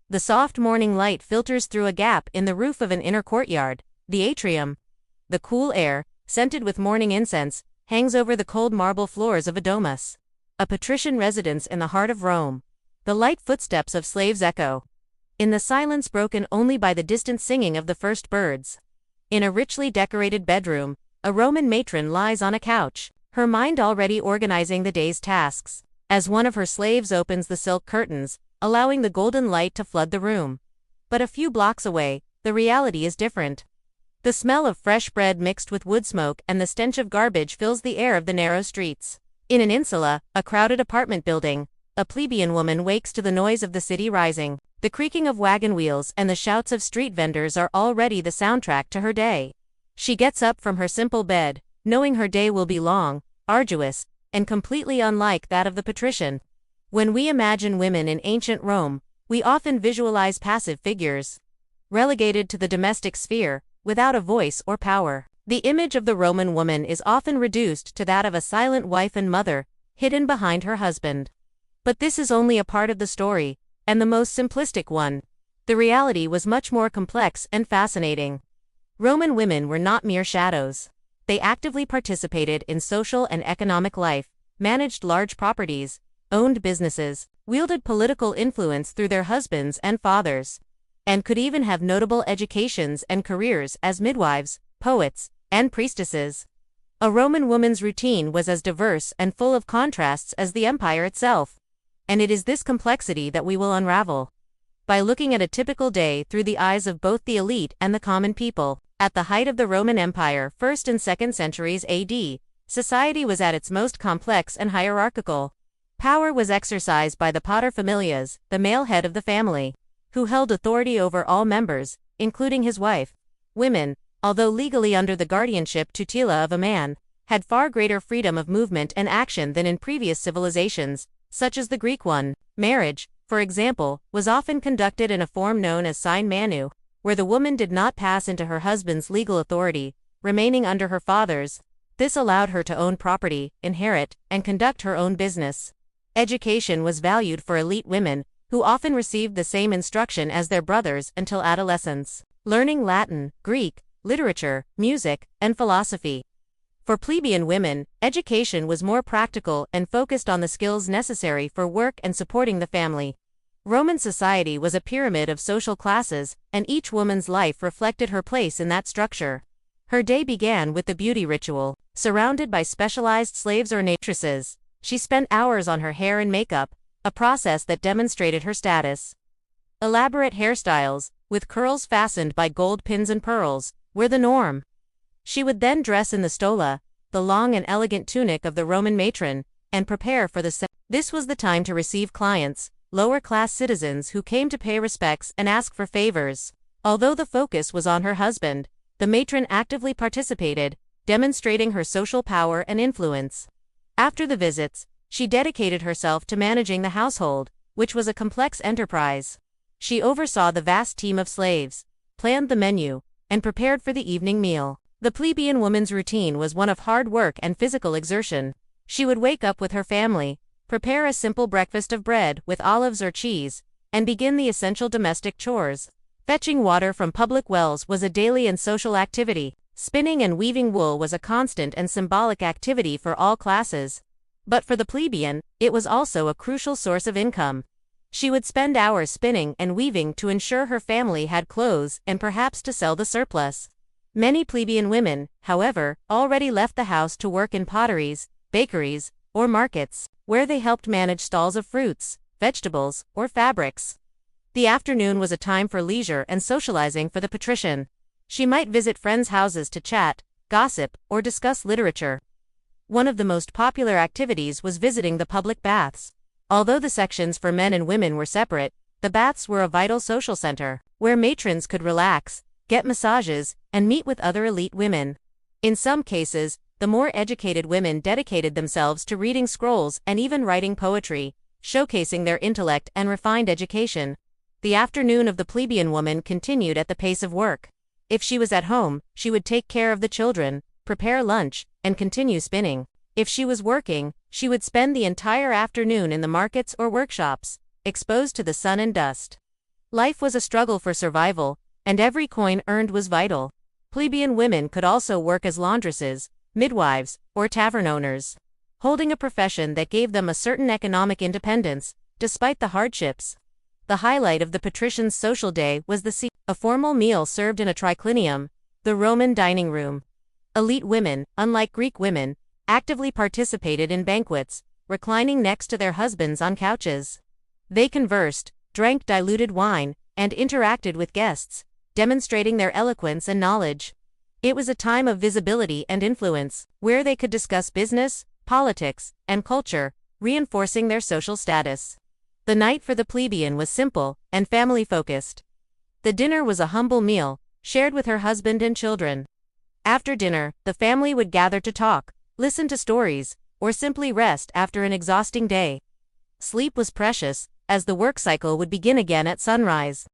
The soft morning light filters through a gap in the roof of an inner courtyard, the atrium. The cool air, scented with morning incense, hangs over the cold marble floors of a domus, a patrician residence in the heart of Rome. The light footsteps of slaves echo in the silence broken only by the distant singing of the first birds. In a richly decorated bedroom, a Roman matron lies on a couch, her mind already organizing the day's tasks, as one of her slaves opens the silk curtains, allowing the golden light to flood the room. But a few blocks away, the reality is different. The smell of fresh bread mixed with wood smoke and the stench of garbage fills the air of the narrow streets. In an insula, a crowded apartment building, a plebeian woman wakes to the noise of the city rising. The creaking of wagon wheels and the shouts of street vendors are already the soundtrack to her day. She gets up from her simple bed, knowing her day will be long, arduous, and completely unlike that of the patrician. When we imagine women in ancient Rome, we often visualize passive figures, relegated to the domestic sphere, without a voice or power. The image of the Roman woman is often reduced to that of a silent wife and mother, hidden behind her husband. But this is only a part of the story, and the most simplistic one. The reality was much more complex and fascinating. Roman women were not mere shadows. They actively participated in social and economic life, managed large properties, owned businesses, wielded political influence through their husbands and fathers, and could even have notable educations and careers as midwives, poets, and priestesses. A Roman woman's routine was as diverse and full of contrasts as the empire itself. And it is this complexity that we will unravel by looking at a typical day through the eyes of both the elite and the common people. At the height of the Roman Empire, 1st and 2nd centuries AD, society was at its most complex and hierarchical. Power was exercised by the paterfamilias, the male head of the family, who held authority over all members, including his wife. Women, although legally under the guardianship tutela of a man, had far greater freedom of movement and action than in previous civilizations, such as the Greek one. Marriage, for example, was often conducted in a form known as sine manu, where the woman did not pass into her husband's legal authority, remaining under her father's. This allowed her to own property, inherit, and conduct her own business. Education was valued for elite women, who often received the same instruction as their brothers until adolescence, learning Latin, Greek, literature, music, and philosophy. For plebeian women, education was more practical and focused on the skills necessary for work and supporting the family. Roman society was a pyramid of social classes, and each woman's life reflected her place in that structure. Her day began with the beauty ritual. Surrounded by specialized slaves or matrices, she spent hours on her hair and makeup, a process that demonstrated her status. Elaborate hairstyles, with curls fastened by gold pins and pearls, were the norm. She would then dress in the stola, the long and elegant tunic of the Roman matron, and prepare for the This was the time to receive clients, lower-class citizens who came to pay respects and ask for favors. Although the focus was on her husband, the matron actively participated, demonstrating her social power and influence. After the visits, she dedicated herself to managing the household, which was a complex enterprise. She oversaw the vast team of slaves, planned the menu, and prepared for the evening meal. The plebeian woman's routine was one of hard work and physical exertion. She would wake up with her family, prepare a simple breakfast of bread with olives or cheese, and begin the essential domestic chores. Fetching water from public wells was a daily and social activity. Spinning and weaving wool was a constant and symbolic activity for all classes. But for the plebeian, it was also a crucial source of income. She would spend hours spinning and weaving to ensure her family had clothes and perhaps to sell the surplus. Many plebeian women, however, already left the house to work in potteries, bakeries, or markets, where they helped manage stalls of fruits, vegetables, or fabrics. The afternoon was a time for leisure and socializing for the patrician. She might visit friends' houses to chat, gossip, or discuss literature. One of the most popular activities was visiting the public baths. Although the sections for men and women were separate, the baths were a vital social center, where matrons could relax, get massages, and meet with other elite women. In some cases, the more educated women dedicated themselves to reading scrolls and even writing poetry, showcasing their intellect and refined education. The afternoon of the plebeian woman continued at the pace of work. If she was at home, she would take care of the children, prepare lunch, and continue spinning. If she was working, she would spend the entire afternoon in the markets or workshops, exposed to the sun and dust. Life was a struggle for survival, and every coin earned was vital. Plebeian women could also work as laundresses, midwives, or tavern owners, holding a profession that gave them a certain economic independence, despite the hardships. The highlight of the patricians' social day was a formal meal served in a triclinium, the Roman dining room. Elite women, unlike Greek women, actively participated in banquets, reclining next to their husbands on couches. They conversed, drank diluted wine, and interacted with guests, demonstrating their eloquence and knowledge. It was a time of visibility and influence, where they could discuss business, politics, and culture, reinforcing their social status. The night for the plebeian was simple and family-focused. The dinner was a humble meal, shared with her husband and children. After dinner, the family would gather to talk, listen to stories, or simply rest after an exhausting day. Sleep was precious, as the work cycle would begin again at sunrise.